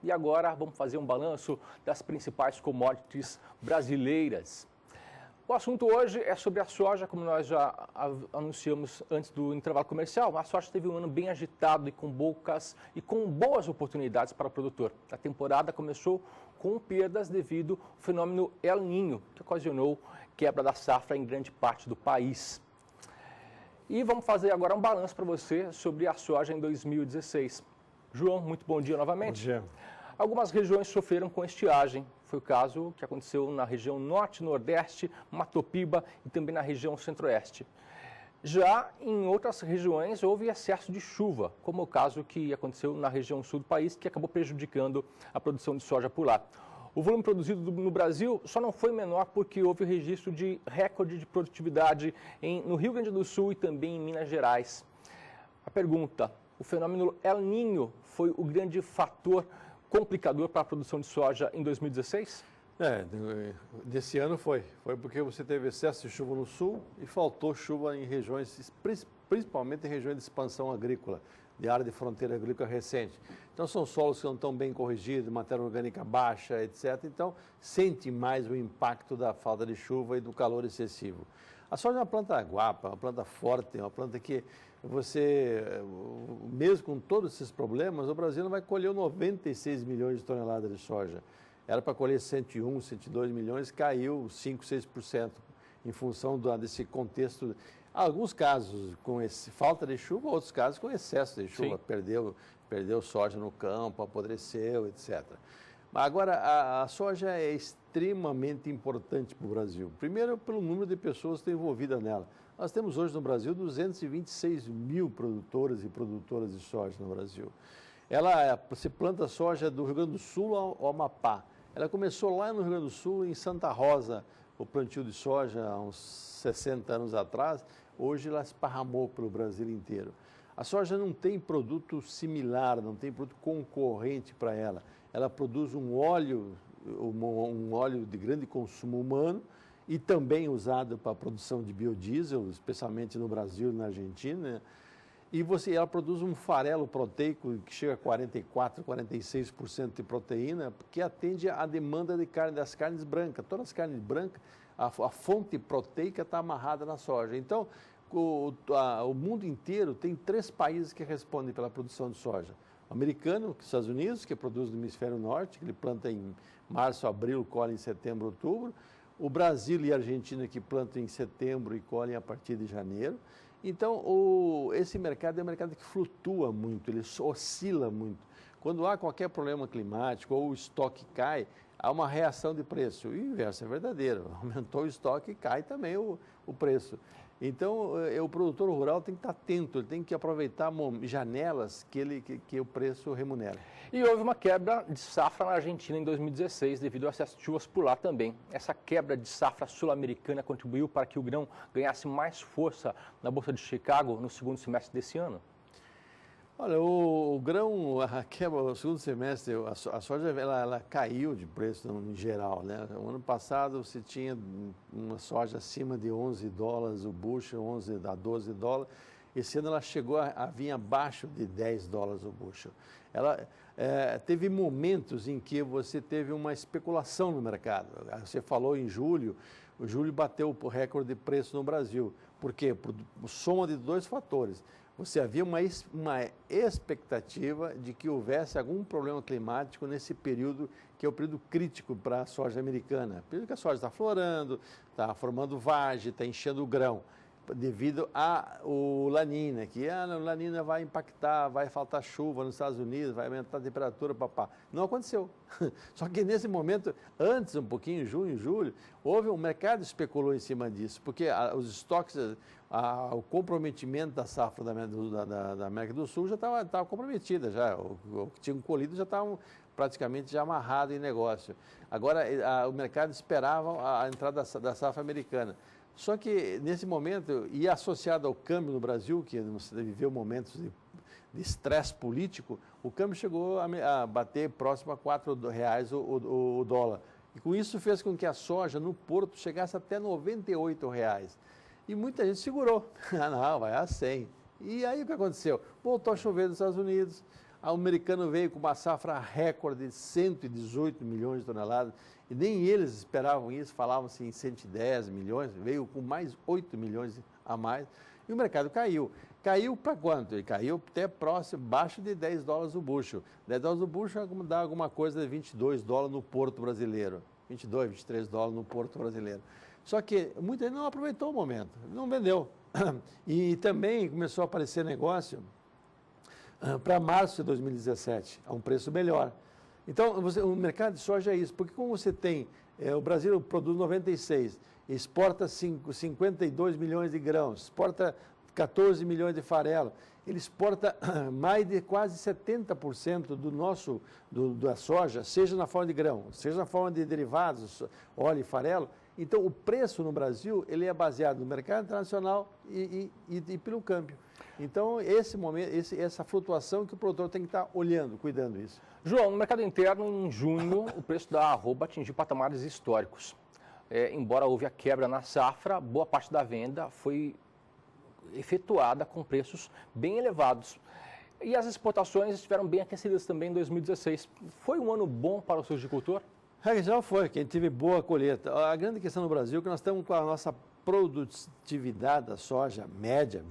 E agora vamos fazer um balanço das principais commodities brasileiras. O assunto hoje é sobre a soja, como nós já anunciamos antes do intervalo comercial. A soja teve um ano bem agitado e com boas oportunidades para o produtor. A temporada começou com perdas devido ao fenômeno El Niño, que ocasionou quebra da safra em grande parte do país. E vamos fazer agora um balanço para você sobre a soja em 2016. João, muito bom dia novamente. Bom dia. Algumas regiões sofreram com estiagem. Foi o caso que aconteceu na região norte, nordeste, Mato Piba e também na região centro-oeste. Já em outras regiões houve excesso de chuva, como o caso que aconteceu na região sul do país, que acabou prejudicando a produção de soja por lá. O volume produzido no Brasil só não foi menor porque houve registro de recorde de produtividade no Rio Grande do Sul e também em Minas Gerais. A pergunta: o fenômeno El Niño foi o grande fator complicador para a produção de soja em 2016? Desse ano foi. Foi porque você teve excesso de chuva no sul e faltou chuva em regiões, principalmente em regiões de expansão agrícola, de área de fronteira agrícola recente. Então são solos que não estão bem corrigidos, matéria orgânica baixa, etc. Então sente mais o impacto da falta de chuva e do calor excessivo. A soja é uma planta guapa, uma planta forte, uma planta que mesmo com todos esses problemas, o Brasil não vai colher 96 milhões de toneladas de soja. Era para colher 101, 102 milhões, caiu 5, 6% em função desse contexto. Alguns casos com falta de chuva, outros casos com excesso de chuva. Perdeu soja no campo, apodreceu, etc. Agora, a soja é extremamente importante para o Brasil. Primeiro, pelo número de pessoas que estão envolvidas nela. Nós temos hoje no Brasil 226 mil produtoras e produtoras de soja no Brasil. Se planta soja do Rio Grande do Sul ao Amapá. Ela começou lá no Rio Grande do Sul, em Santa Rosa, o plantio de soja há uns 60 anos atrás. Hoje ela esparramou pelo Brasil inteiro. A soja não tem produto similar, não tem produto concorrente para ela. Ela produz um óleo de grande consumo humano e também usado para a produção de biodiesel, especialmente no Brasil e na Argentina. E ela produz um farelo proteico que chega a 44%, 46% de proteína, que atende à demanda das carnes brancas. Todas as carnes brancas, a fonte proteica está amarrada na soja. Então, o mundo inteiro tem 3 países que respondem pela produção de soja. O americano, os Estados Unidos, que produz no hemisfério norte, que ele planta em março, abril, colhe em setembro, outubro. O Brasil e a Argentina, que plantam em setembro e colhem a partir de janeiro. Então, esse mercado é um mercado que flutua muito, ele oscila muito. Quando há qualquer problema climático ou o estoque cai, há uma reação de preço. E o inverso é verdadeiro, aumentou o estoque e cai também o preço. Então, o produtor rural tem que estar atento, ele tem que aproveitar janelas que o preço remunera. E houve uma quebra de safra na Argentina em 2016, devido ao excesso de chuvas por lá também. Essa quebra de safra sul-americana contribuiu para que o grão ganhasse mais força na Bolsa de Chicago no segundo semestre desse ano? Olha, o grão, a quebra, no segundo semestre, a soja ela caiu de preço em geral, né? O ano passado você tinha uma soja acima de $11 o bushel, 11 a 12 dólares. Esse ano ela chegou a vir abaixo de $10 o bushel. Ela teve momentos em que você teve uma especulação no mercado. Você falou em julho, o julho bateu o recorde de preço no Brasil. Por quê? Por soma de 2 fatores. Você havia uma expectativa de que houvesse algum problema climático nesse período, que é o período crítico para a soja americana. O período que a soja está florando, está formando vagem, está enchendo o grão, devido ao La Niña, que a La Niña vai impactar, vai faltar chuva nos Estados Unidos, vai aumentar a temperatura, papá. Não aconteceu. Só que nesse momento, antes, um pouquinho, em junho, julho, o mercado especulou em cima disso, porque os estoques, o comprometimento da safra da América do Sul já estava comprometida, já. O que tinham colhido já estavam praticamente já amarrado em negócio. Agora, o mercado esperava a entrada da safra americana. Só que, nesse momento, e associado ao câmbio no Brasil, que viveu momentos de estresse político, o câmbio chegou a bater próximo a R$4 o dólar. E com isso fez com que a soja no porto chegasse até R$98. E muita gente segurou. Não, vai a 100. E aí o que aconteceu? Voltou a chover nos Estados Unidos, O americano veio com uma safra recorde de 118 milhões de toneladas, e nem eles esperavam isso, falavam assim em 110 milhões, veio com mais 8 milhões a mais, e o mercado caiu. Caiu para quanto? Ele caiu até próximo, baixo de $10 o bushel. $10 o bushel dá alguma coisa de $22 no porto brasileiro. 22, $23 no porto brasileiro. Só que muita gente não aproveitou o momento, não vendeu. E também começou a aparecer negócio para março de 2017, a um preço melhor. Então, o mercado de soja é isso, porque como você tem, o Brasil produz 96, exporta 52 milhões de grãos, exporta 14 milhões de farelo, ele exporta mais de quase 70% da soja, seja na forma de grão, seja na forma de derivados, óleo e farelo. Então, o preço no Brasil, ele é baseado no mercado internacional e pelo câmbio. Então, esse momento, essa flutuação que o produtor tem que estar olhando, cuidando disso. João, no mercado interno, em junho, o preço da arroba atingiu patamares históricos. Embora houve a quebra na safra, boa parte da venda foi efetuada com preços bem elevados. E as exportações estiveram bem aquecidas também em 2016. Foi um ano bom para o sojicultor? Já foi, que a gente teve boa colheita. A grande questão no Brasil é que nós estamos com a nossa produtividade da soja média,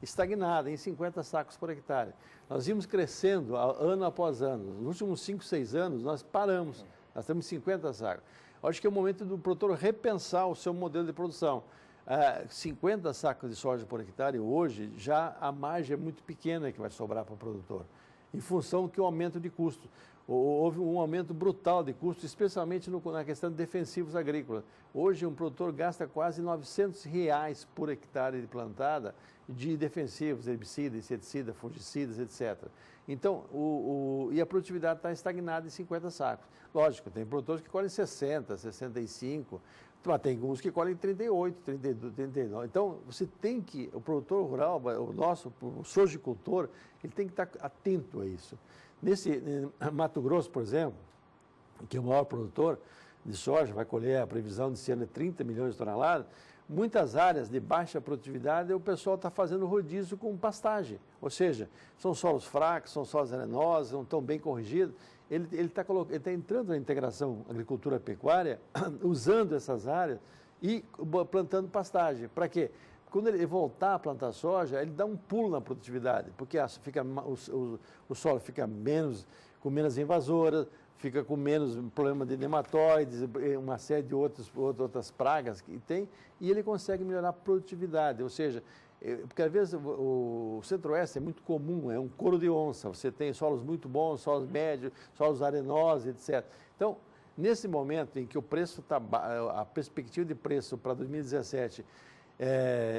estagnada em 50 sacos por hectare. Nós vimos crescendo ano após ano. Nos últimos 5, 6 anos, nós paramos. Nós estamos em 50 sacos. Acho que é o momento do produtor repensar o seu modelo de produção. 50 sacos de soja por hectare hoje, já a margem é muito pequena que vai sobrar para o produtor, em função que o aumento de custo. Houve um aumento brutal de custo, especialmente na questão de defensivos agrícolas. Hoje um produtor gasta quase R$900 por hectare de plantada de defensivos, herbicida, inseticida, fungicidas, etc. Então, e a produtividade está estagnada em 50 sacos. Lógico, tem produtores que colhem 60, 65, mas tem alguns que colhem 38, 32, 39. Então, você tem que, o produtor rural, o sojicultor, ele tem que estar atento a isso. Nesse Mato Grosso, por exemplo, que é o maior produtor de soja, vai colher, a previsão desse ano é 30 milhões de toneladas, muitas áreas de baixa produtividade, o pessoal está fazendo rodízio com pastagem. Ou seja, são solos fracos, são solos arenosos, não estão bem corrigidos. Ele está entrando na integração agricultura-pecuária, usando essas áreas e plantando pastagem. Para quê? Quando ele voltar a plantar soja, ele dá um pulo na produtividade, porque o solo fica com menos invasoras, fica com menos problema de nematóides, uma série de outras pragas que tem, e ele consegue melhorar a produtividade. Ou seja, porque às vezes o centro-oeste é muito comum, é um couro de onça, você tem solos muito bons, solos médios, solos arenosos, etc. Então, nesse momento em que o preço a perspectiva de preço para 2017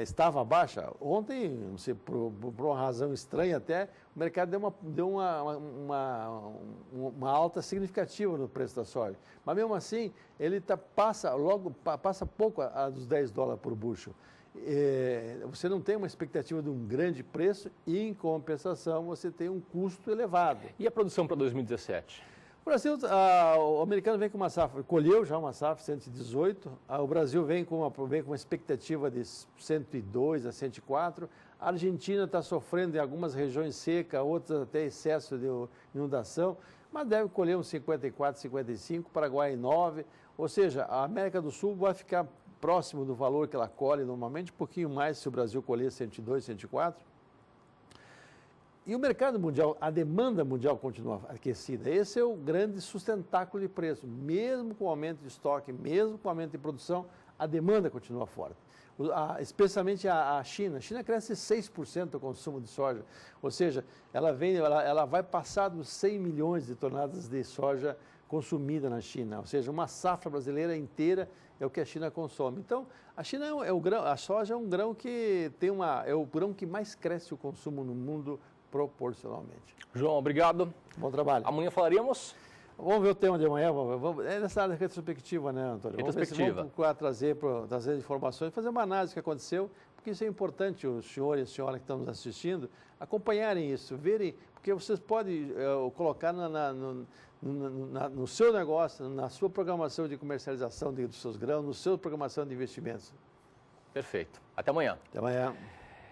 estava baixa, ontem, não sei, por uma razão estranha até, o mercado deu uma alta significativa no preço da soja. Mas mesmo assim, ele passa pouco dos $10 por bushel. Você não tem uma expectativa de um grande preço e, em compensação, você tem um custo elevado. E a produção para 2017? O Brasil, o americano vem com uma safra, colheu já uma safra 118, o Brasil vem com uma expectativa de 102 a 104, a Argentina está sofrendo em algumas regiões secas, outras até excesso de inundação, mas deve colher uns 54, 55, Paraguai 9, ou seja, a América do Sul vai ficar próximo do valor que ela colhe normalmente, um pouquinho mais se o Brasil colher 102, 104. E o mercado mundial, a demanda mundial continua aquecida. Esse é o grande sustentáculo de preço. Mesmo com o aumento de estoque, mesmo com o aumento de produção, a demanda continua forte. Especialmente a China. A China cresce 6% o consumo de soja. Ou seja, ela vai passar dos 100 milhões de toneladas de soja consumida na China. Ou seja, uma safra brasileira inteira é o que a China consome. Então, a China a soja é um grão que é o grão que mais cresce o consumo no mundo proporcionalmente. João, obrigado. Bom trabalho. Amanhã falaríamos? Vamos ver o tema de amanhã. É nessa área retrospectiva, né, Antônio? Retrospectiva. Vamos procurar trazer informações, fazer uma análise do que aconteceu, porque isso é importante, os senhores e a senhora que estão nos assistindo, acompanharem isso, verem, porque vocês podem colocar no seu negócio, na sua programação de comercialização dos seus grãos, na sua programação de investimentos. Perfeito. Até amanhã. Até amanhã.